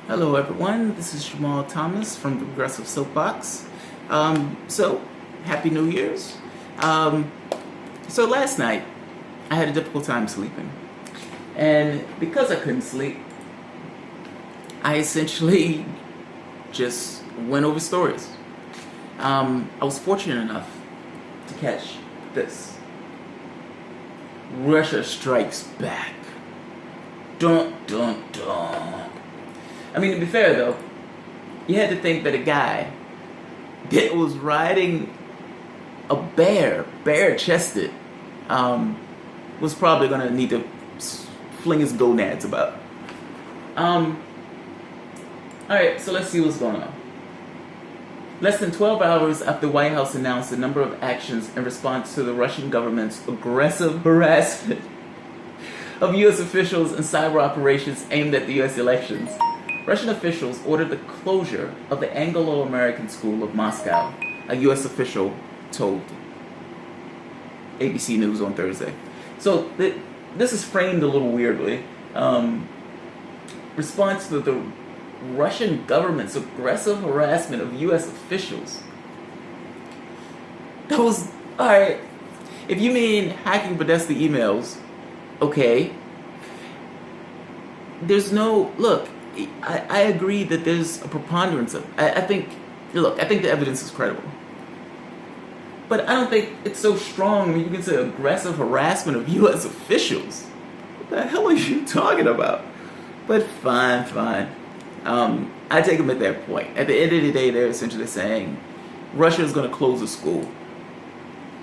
Hello everyone, this is Jamal Thomas from the Progressive Soapbox. Happy New Year's. So last night, I had a difficult time sleeping. And because I couldn't sleep, I essentially just went over stories. I was fortunate enough to catch this. Russia strikes back. Dun dun dun. I mean, to be fair though, you had to think that a guy that was riding a bare-chested, was probably going to need to fling his gonads about. Alright, so let's see what's going on. Less than 12 hours after the White House announced a number of actions in response to the Russian government's aggressive harassment of U.S. officials and cyber operations aimed at the U.S. elections, Russian officials ordered the closure of the Anglo-American School of Moscow, a U.S. official told ABC News on Thursday. So this is framed a little weirdly. Response to the Russian government's aggressive harassment of U.S. officials. That was, alright, if you mean hacking Podesta emails, okay. There's no, look, I agree that there's a preponderance of, I think the evidence is credible. But I don't think it's so strong when you can say aggressive harassment of U.S. officials. What the hell are you talking about? But fine. I take them at that point. At the end of the day, they're essentially saying Russia is going to close a school.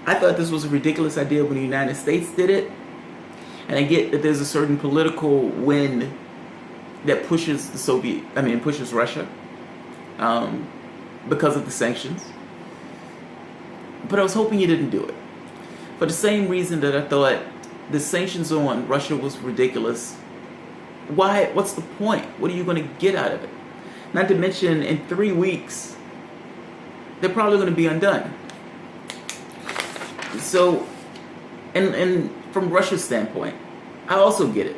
I thought this was a ridiculous idea when the United States did it. And I get that there's a certain political wind that pushes pushes Russia because of the sanctions. But I was hoping you didn't do it. For the same reason that I thought the sanctions on Russia was ridiculous. Why? What's the point? What are you going to get out of it? Not to mention, in 3 weeks, they're probably going to be undone. So, and from Russia's standpoint, I also get it.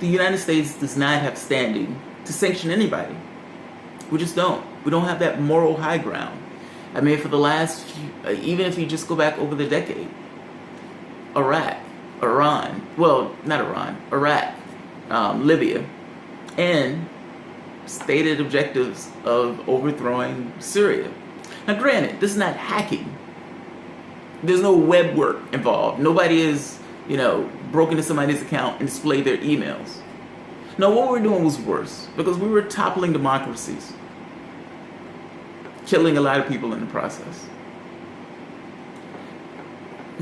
The United States does not have standing to sanction anybody. We just don't. We don't have that moral high ground. I mean, for the last few, even if you just go back over the decade, Iraq, Libya, and stated objectives of overthrowing Syria. Now, granted, this is not hacking. There's no web work involved. Nobody is, broken into somebody's account and displayed their emails. No, what we were doing was worse because we were toppling democracies, killing a lot of people in the process.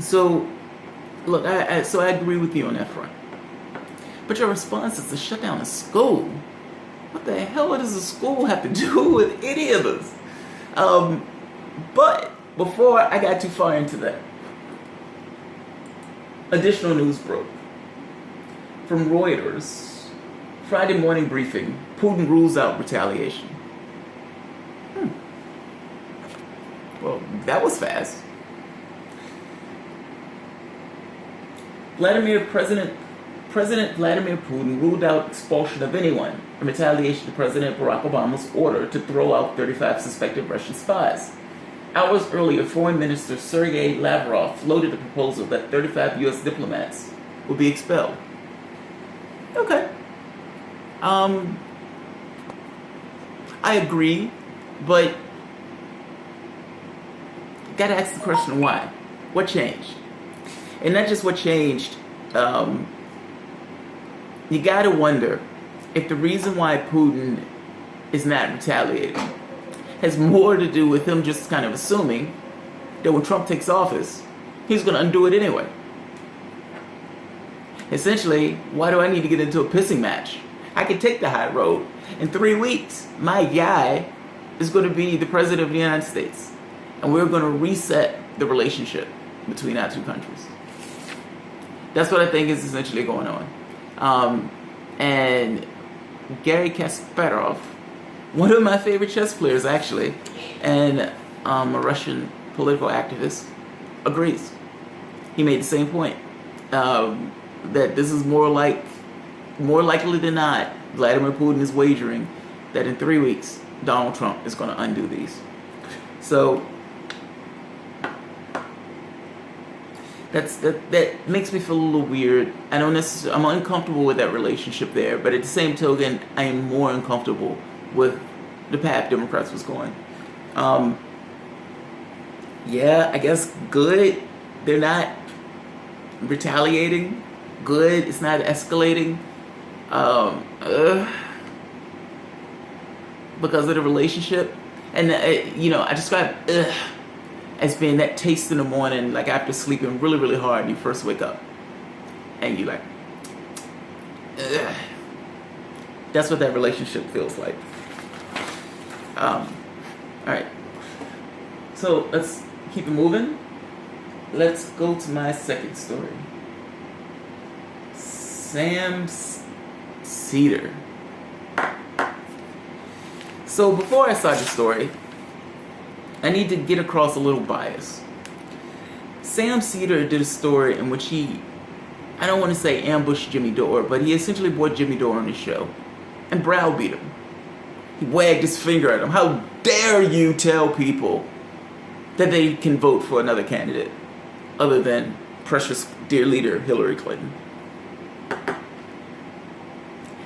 So, look, I agree with you on that front. But your response is to shut down a school. What the hell does a school have to do with any of this? But before I got too far into that, additional news broke. From Reuters, Friday morning briefing, Putin rules out retaliation. Well, that was fast. President Vladimir Putin ruled out expulsion of anyone in retaliation to President Barack Obama's order to throw out 35 suspected Russian spies. Hours earlier, Foreign Minister Sergei Lavrov floated a proposal that 35 U.S. diplomats would be expelled. Okay. I agree, but gotta ask the question why? What changed? And not just what changed, you gotta wonder if the reason why Putin is not retaliating has more to do with him just kind of assuming that when Trump takes office, he's gonna undo it anyway. Essentially, why do I need to get into a pissing match? I can take the high road. In 3 weeks, my guy is going to be the president of the United States. And we're going to reset the relationship between our two countries. That's what I think is essentially going on. And Garry Kasparov, one of my favorite chess players actually, and a Russian political activist, agrees. He made the same point. That this is more likely than not, Vladimir Putin is wagering that in 3 weeks, Donald Trump is going to undo these. So that makes me feel a little weird. I don't necessarily, I'm uncomfortable with that relationship there, but at the same token, I am more uncomfortable with the path Democrats was going. Yeah, I guess good. They're not retaliating. Good. It's not escalating. Because of the relationship. And, I describe as being that taste in the morning, like after sleeping really, really hard, and you first wake up. And you like, ugh. That's what that relationship feels like. All right. So let's keep it moving. Let's go to my second story. Sam Seder. So before I start the story, I need to get across a little bias. Sam Seder did a story in which he, I don't want to say ambushed Jimmy Dore, but he essentially brought Jimmy Dore on his show and browbeat him. He wagged his finger at him. How dare you tell people that they can vote for another candidate other than precious dear leader Hillary Clinton?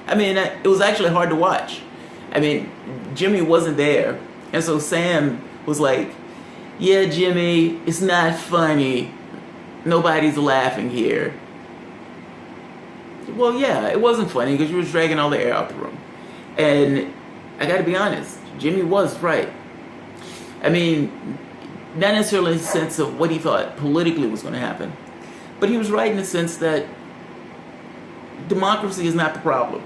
I mean, it was actually hard to watch. I mean, Jimmy wasn't there. And so Sam was like, yeah, Jimmy, it's not funny. Nobody's laughing here. Well, yeah, it wasn't funny because you were dragging all the air out the room. And I got to be honest, Jimmy was right. I mean, not necessarily in the sense of what he thought politically was going to happen, but he was right in the sense that democracy is not the problem.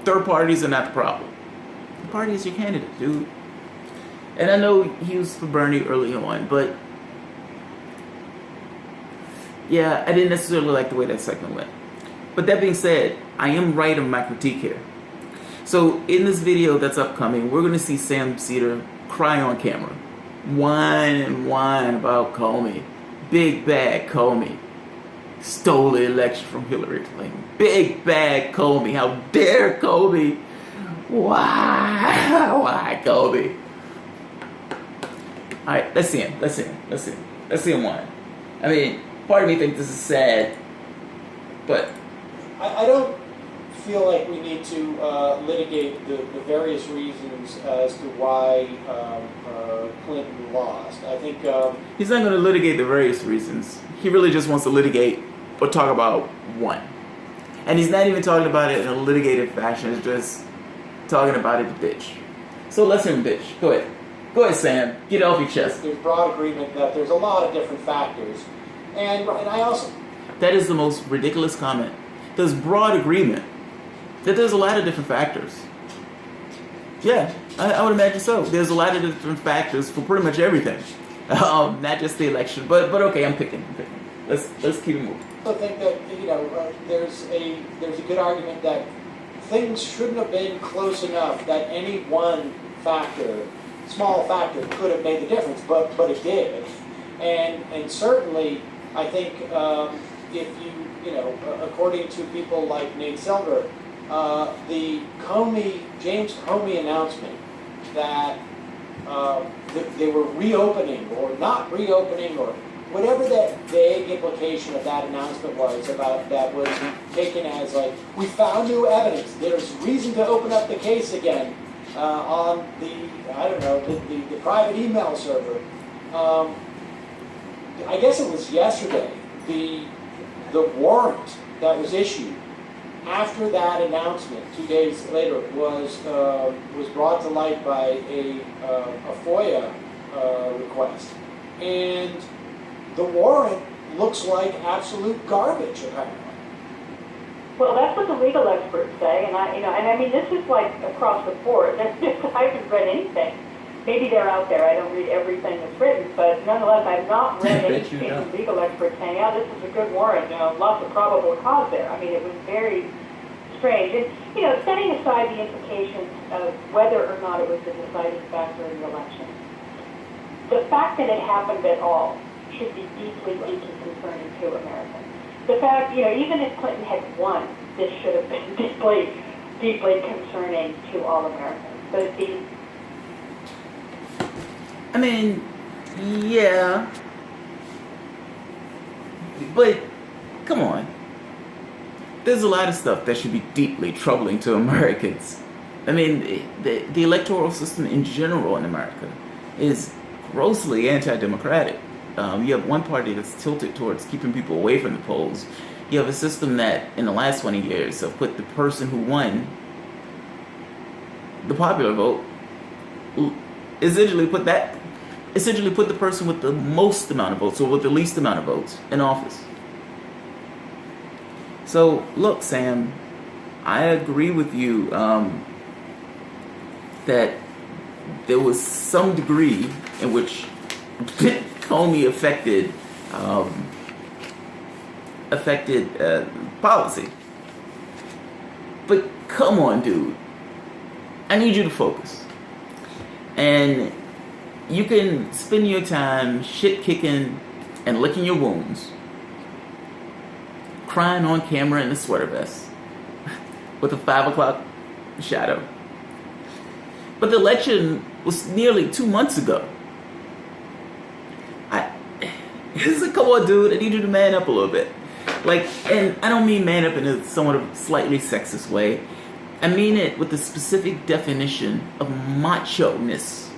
Third parties are not the problem. The party is your candidate, dude. And I know he was for Bernie early on, but yeah, I didn't necessarily like the way that segment went. But that being said, I am right in my critique here. So in this video that's upcoming, we're going to see Sam Seder cry on camera. Whine and whine about Comey. Big bad Comey. Stole the election from Hillary Clinton. Big bad Comey. How dare Comey? Why? Why Comey? Alright, let's see him. Let's see him whine. I mean, part of me thinks this is sad, but I don't feel like we need to litigate the various reasons as to why Clinton lost. I think he's not going to litigate the various reasons. He really just wants to litigate or talk about one. And he's not even talking about it in a litigated fashion. It's just talking about it to bitch. So let's hear him bitch. Go ahead. Go ahead, Sam. Get it off your chest. There's broad agreement that there's a lot of different factors. And I also... That is the most ridiculous comment. There's broad agreement that there's a lot of different factors. Yeah, I would imagine so. There's a lot of different factors for pretty much everything. Not just the election, but okay, I'm picking. Let's keep it moving. I think that there's a good argument that things shouldn't have been close enough that any one factor, small factor, could have made the difference, but it did. And certainly, I think if according to people like Nate Silver, the James Comey announcement that they were reopening or not reopening or whatever that vague implication of that announcement was about, that was taken as like, we found new evidence, there's reason to open up the case again on the private email server. I guess it was yesterday, the warrant that was issued after that announcement 2 days later was brought to light by a FOIA request, and the warrant looks like absolute garbage apparently. Well, that's what the legal experts say, and I mean this is like across the board. I haven't read anything. Maybe they're out there. I don't read everything that's written, but nonetheless, I've not read anything from legal experts saying, "Yeah, this is a good warrant. Lots of probable cause there." I mean, it was very strange. And setting aside the implications of whether or not it was the deciding factor in the election, the fact that it happened at all should be deeply, deeply concerning to Americans. The fact, even if Clinton had won, this should have been deeply deeply concerning to all Americans. But it's easy. I mean, yeah. But, come on. There's a lot of stuff that should be deeply troubling to Americans. I mean, the electoral system in general in America is grossly anti-democratic. You have one party that's tilted towards keeping people away from the polls. You have a system that, in the last 20 years, have put the person who won the popular vote, essentially put the person with the most amount of votes, or with the least amount of votes, in office. So, look, Sam, I agree with you that there was some degree in which Comey affected policy. But come on, dude. I need you to focus. And you can spend your time shit-kicking and licking your wounds, crying on camera in a sweater vest with a 5 o'clock shadow. But the election was nearly 2 months ago. Come on, dude, I need you to man up a little bit. And I don't mean man up in a somewhat of slightly sexist way. I mean it with the specific definition of macho-ness.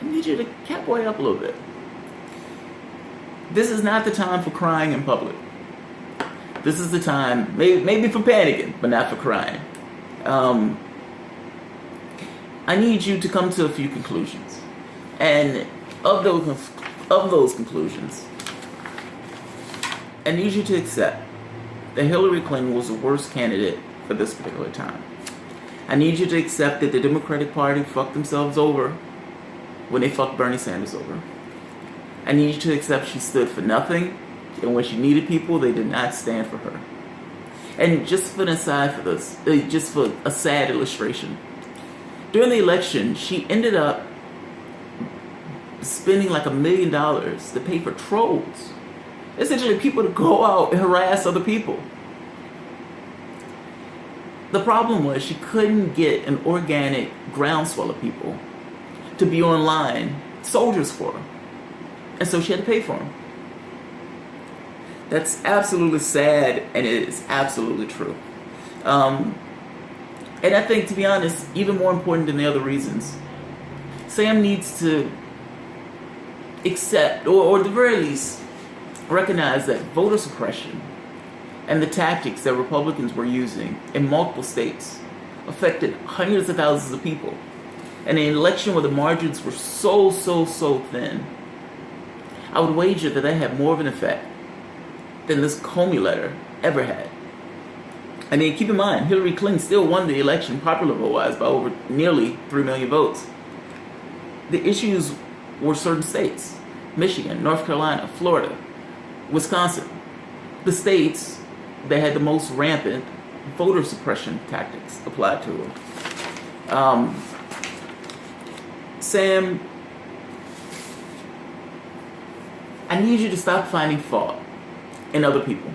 I need you to catboy up a little bit. This is not the time for crying in public. This is the time, maybe for panicking, but not for crying. I need you to come to a few conclusions. And of those conclusions, I need you to accept that Hillary Clinton was the worst candidate for this particular time. I need you to accept that the Democratic Party fucked themselves over when they fucked Bernie Sanders over. I need you to accept she stood for nothing, and when she needed people, they did not stand for her. And just for an aside for this, just for a sad illustration, during the election, she ended up spending like $1 million to pay for trolls. Essentially, people to go out and harass other people. The problem was she couldn't get an organic groundswell of people to be online soldiers for her. And so she had to pay for them. That's absolutely sad, and it is absolutely true. And I think, to be honest, even more important than the other reasons, Sam needs to accept, or at the very least, recognize that voter suppression and the tactics that Republicans were using in multiple states affected hundreds of thousands of people. And an election where the margins were so thin, I would wager that they had more of an effect than this Comey letter ever had. I mean, keep in mind, Hillary Clinton still won the election popular vote-wise by over nearly 3 million votes. The issues were certain states: Michigan, North Carolina, Florida, Wisconsin. The states that had the most rampant voter suppression tactics applied to them. Sam, I need you to stop finding fault in other people.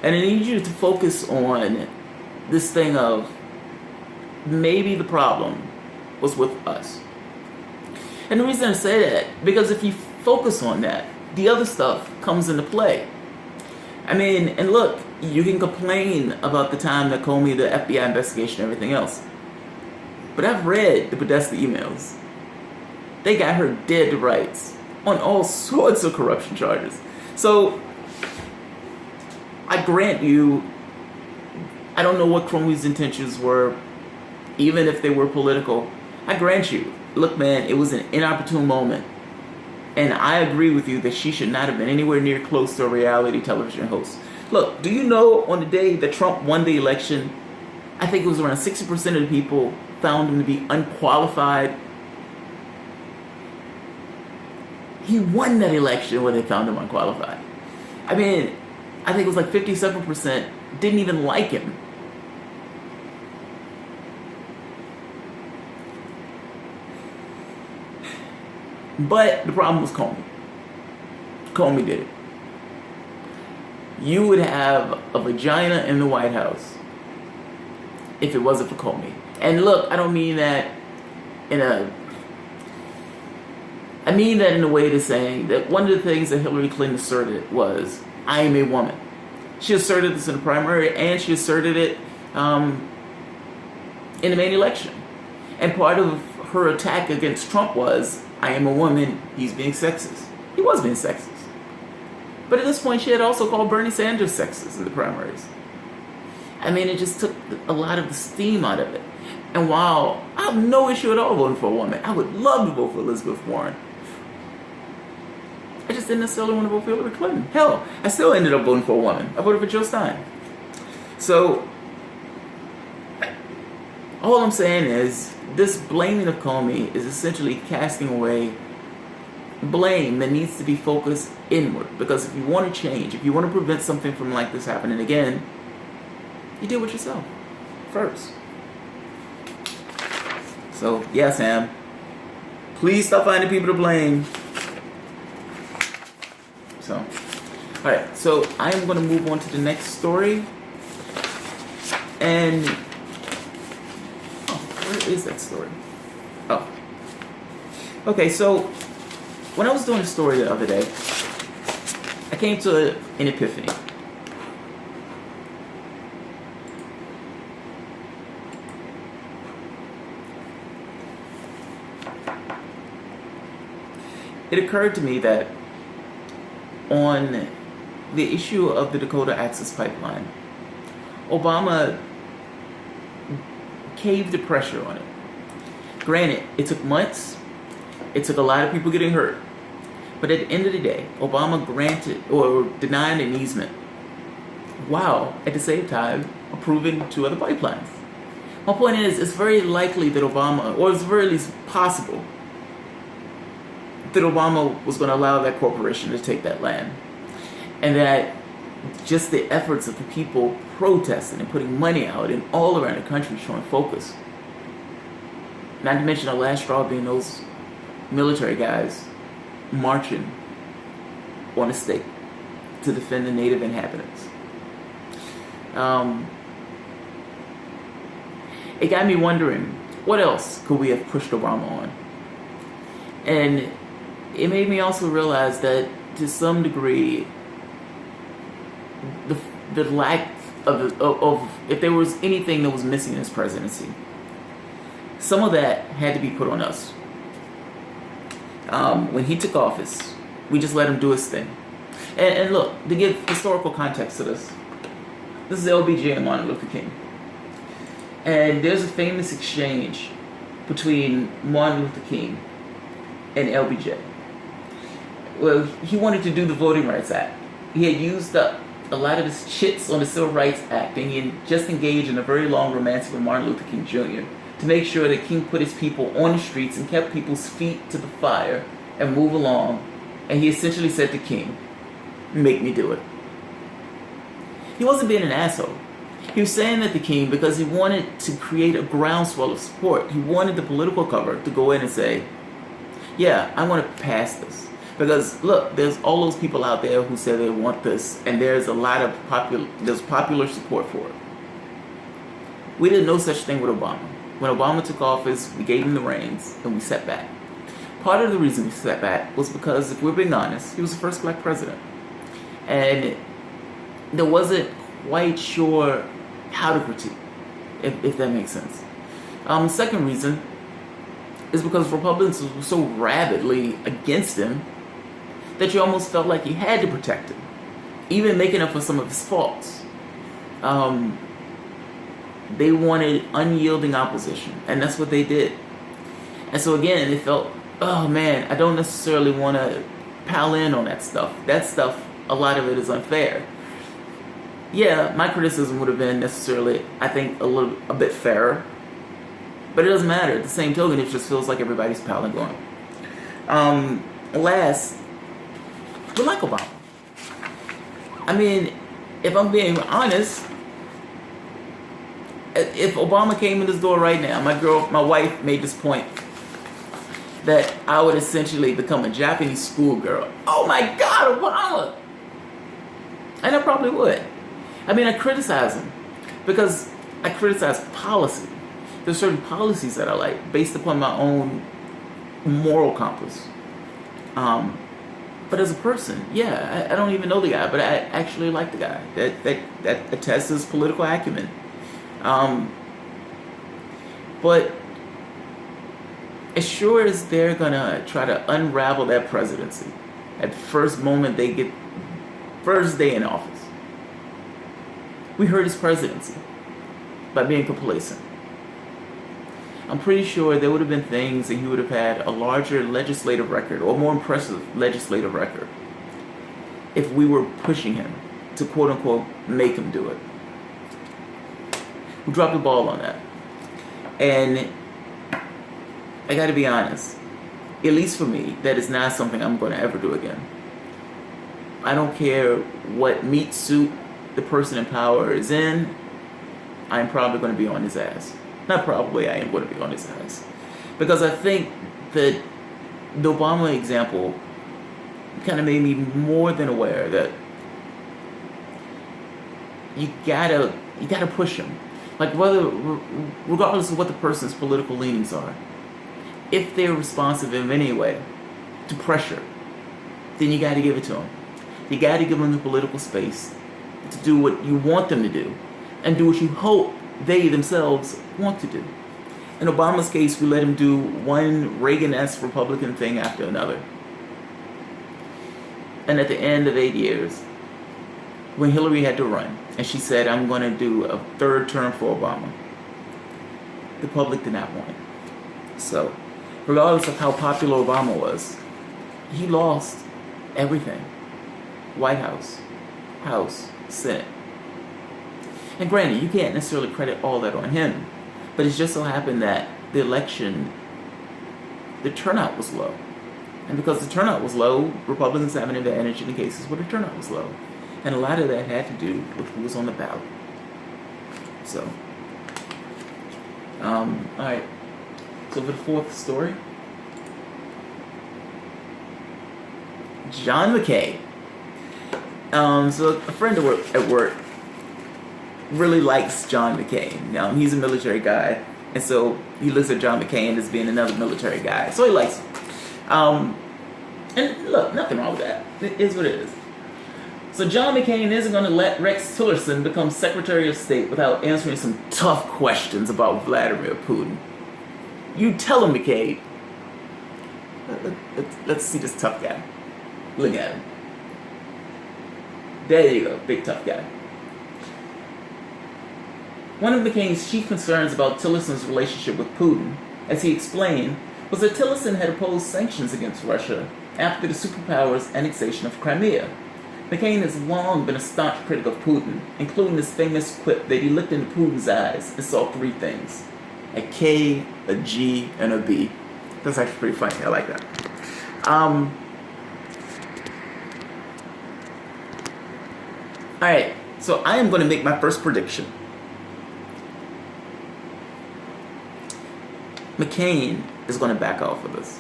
And I need you to focus on this thing of maybe the problem was with us. And the reason I say that, because if you focus on that, the other stuff comes into play. I mean, and look, you can complain about the time that Comey, the FBI investigation, and everything else. But I've read the Podesta emails. They got her dead to rights on all sorts of corruption charges. So, I grant you, I don't know what Comey's intentions were, even if they were political. I grant you, look man, it was an inopportune moment. And I agree with you that she should not have been anywhere near close to a reality television host. Look, do you know on the day that Trump won the election, I think it was around 60% of the people found him to be unqualified. He won that election where they found him unqualified. I mean, I think it was like 57% didn't even like him. But the problem was Comey. Comey did it. You would have a vagina in the White House if it wasn't for Comey. And look, I don't mean that in a... I mean that in a way to saying that one of the things that Hillary Clinton asserted was, I am a woman. She asserted this in the primary, and she asserted it in the main election. And part of her attack against Trump was, I am a woman, he's being sexist. He was being sexist. But at this point, she had also called Bernie Sanders sexist in the primaries. I mean, it just took a lot of the steam out of it. And while I have no issue at all voting for a woman, I would love to vote for Elizabeth Warren. I just didn't necessarily want to vote for Hillary Clinton. Hell, I still ended up voting for a woman. I voted for Jill Stein. So, all I'm saying is, this blaming of Comey is essentially casting away blame that needs to be focused inward. Because if you want to change, if you want to prevent something from like this happening again, you deal with yourself first. So, yeah, Sam. Please stop finding people to blame. So, alright, so I am going to move on to the next story. And, where is that story? Oh. Okay, so, when I was doing the story the other day, I came to an epiphany. It occurred to me that on the issue of the Dakota Access Pipeline, Obama caved to pressure on it. Granted, it took months, it took a lot of people getting hurt, but at the end of the day, Obama granted or denied an easement while at the same time approving 2 other pipelines. My point is, it's very likely that Obama, or it's very least possible, that Obama was going to allow that corporation to take that land. And that just the efforts of the people protesting and putting money out and all around the country showing focus. Not to mention the last straw being those military guys marching on a stake to defend the native inhabitants. It got me wondering, what else could we have pushed Obama on? And it made me also realize that, to some degree, the lack of if there was anything that was missing in his presidency, some of that had to be put on us. When he took office, we just let him do his thing. And look, to give historical context to this is LBJ and Martin Luther King. And there's a famous exchange between Martin Luther King and LBJ. Well, he wanted to do the Voting Rights Act. He had used up a lot of his chits on the Civil Rights Act, and he had just engaged in a very long romance with Martin Luther King Jr. to make sure that King put his people on the streets and kept people's feet to the fire and move along. And he essentially said to King, make me do it. He wasn't being an asshole. He was saying that to King because he wanted to create a groundswell of support. He wanted the political cover to go in and say, yeah, I want to pass this. Because, look, there's all those people out there who say they want this, and there's a lot of popular support for it. We did no such thing with Obama. When Obama took office, we gave him the reins, and we sat back. Part of the reason we sat back was because, if we're being honest, he was the first black president. And there wasn't quite sure how to critique, if that makes sense. The second reason is because Republicans were so rabidly against him that you almost felt like you had to protect him, even making up for some of his faults. They wanted unyielding opposition, and that's what they did. And so again, it felt, oh man, I don't necessarily want to pile in on that stuff. That stuff, a lot of it is unfair. Yeah, my criticism would have been necessarily, I think, a bit fairer. But it doesn't matter. At the same token, it just feels like everybody's piling on. Last, we like Obama. I mean, if I'm being honest, if Obama came in this door right now, my wife made this point that I would essentially become a Japanese schoolgirl. Oh my God, Obama! And I probably would. I mean, I criticize him because I criticize policy. There's certain policies that I like based upon my own moral compass. But as a person, yeah, I don't even know the guy, but I actually like the guy. That attests his political acumen. But as sure as they're gonna try to unravel that presidency at the first moment they get, first day in office, we hurt his presidency by being complacent. I'm pretty sure there would have been things that he would have had a larger legislative record or more impressive legislative record if we were pushing him to quote unquote make him do it. We dropped the ball on that. And I gotta be honest, at least for me, that is not something I'm gonna ever do again. I don't care what meat suit the person in power is in, I'm probably gonna be on his ass. Not probably, I am going to be on his ass. Because I think that the Obama example kind of made me more than aware that you gotta push him. Like regardless of what the person's political leanings are, if they're responsive in any way to pressure, then you gotta give it to them. You gotta give them the political space to do what you want them to do and do what you hope they themselves want to do. In Obama's case, we let him do one Reagan-esque Republican thing after another. And at the end of 8 years, when Hillary had to run, and she said, I'm going to do a third term for Obama, the public did not want it. So, regardless of how popular Obama was, he lost everything. White House, House, Senate. And granted, you can't necessarily credit all that on him, but it just so happened that the election, the turnout was low. And because the turnout was low, Republicans have an advantage in the cases where the turnout was low. And a lot of that had to do with who was on the ballot. So, alright. So for the fourth story, John McCain. So a friend at work really likes John McCain. He's a military guy, and so he looks at John McCain as being another military guy. So he likes him. And look, nothing wrong with that. It is what it is. So John McCain isn't going to let Rex Tillerson become Secretary of State without answering some tough questions about Vladimir Putin. You tell him, McCain. Let's see this tough guy. Look at him. There you go, big tough guy. One of McCain's chief concerns about Tillerson's relationship with Putin, as he explained, was that Tillerson had opposed sanctions against Russia after the superpower's annexation of Crimea. McCain has long been a staunch critic of Putin, including his famous quip that he looked into Putin's eyes and saw three things: a K, a G, and a B. That's actually pretty funny. I like that. Alright, so I am going to make my first prediction. McCain is going to back off of this.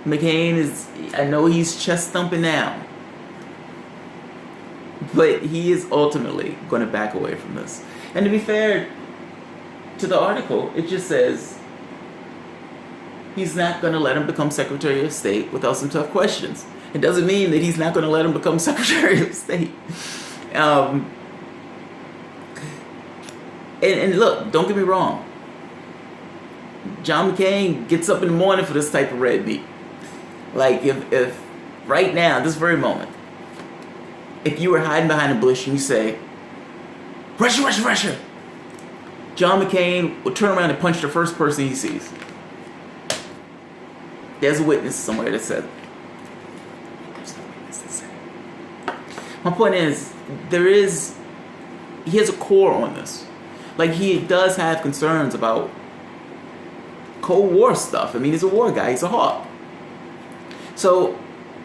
McCain is, I know he's chest thumping now, but he is ultimately going to back away from this. And to be fair to the article, it just says he's not going to let him become Secretary of State without some tough questions. It doesn't mean that he's not going to let him become Secretary of State. And look, don't get me wrong. John McCain gets up in the morning for this type of red meat. Like, if right now, this very moment, if you were hiding behind a bush and you say, Russia, Russia, Russia, John McCain will turn around and punch the first person he sees. There's a witness somewhere that said, there's no witness that said it. My point is, he has a core on this. Like, he does have concerns about Cold War stuff. I mean, he's a war guy, he's a hawk. So,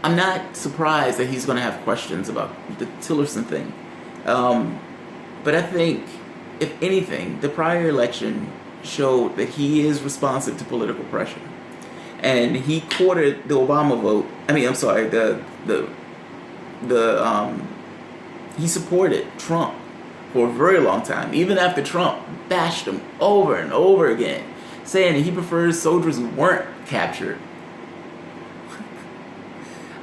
I'm not surprised that he's going to have questions about the Tillerson thing. But I think, if anything, the prior election showed that he is responsive to political pressure. And he courted the Obama vote. He supported Trump for a very long time, even after Trump bashed him over and over again, saying that he prefers soldiers who weren't captured.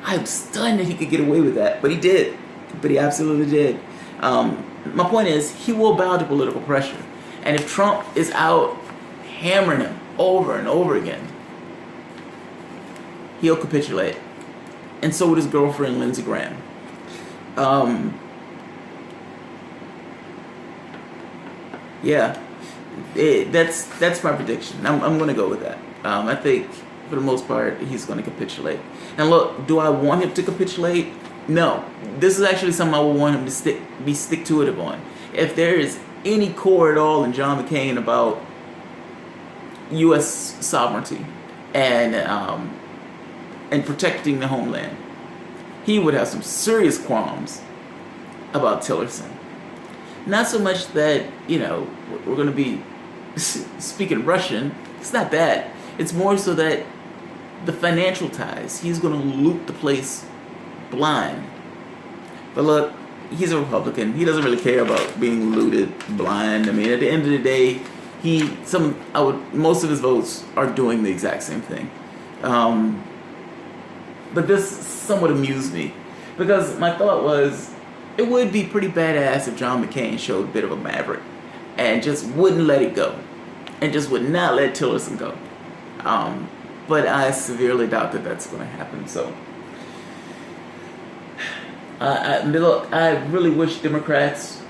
I'm stunned that he could get away with that, but he did. But he absolutely did. My point is, he will bow to political pressure. And if Trump is out hammering him over and over again, he'll capitulate. And so would his girlfriend, Lindsey Graham. Yeah, that's my prediction. I'm going to go with that. I think, for the most part, he's going to capitulate. And look, do I want him to capitulate? No. This is actually something I would want him to be stick-to-itive on. If there is any core at all in John McCain about U.S. sovereignty and protecting the homeland, he would have some serious qualms about Tillerson. Not so much that, we're going to be speaking Russian. It's not that. It's more so that the financial ties, he's going to loot the place blind. But look, he's a Republican. He doesn't really care about being looted blind. I mean, at the end of the day, most of his votes are doing the exact same thing. But this somewhat amused me, because my thought was, it would be pretty badass if John McCain showed a bit of a maverick and just wouldn't let it go, and just would not let Tillerson go. But I severely doubt that that's going to happen. So, I really wish Democrats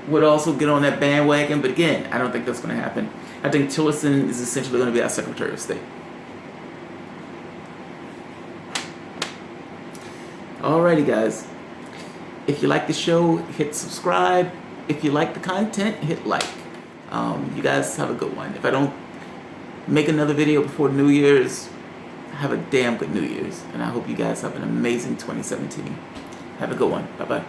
would also get on that bandwagon. But again, I don't think that's going to happen. I think Tillerson is essentially going to be our Secretary of State. Alrighty, guys. If you like the show, hit subscribe. If you like the content, hit like. You guys have a good one. If I don't make another video before New Year's, have a damn good New Year's. And I hope you guys have an amazing 2017. Have a good one. Bye-bye.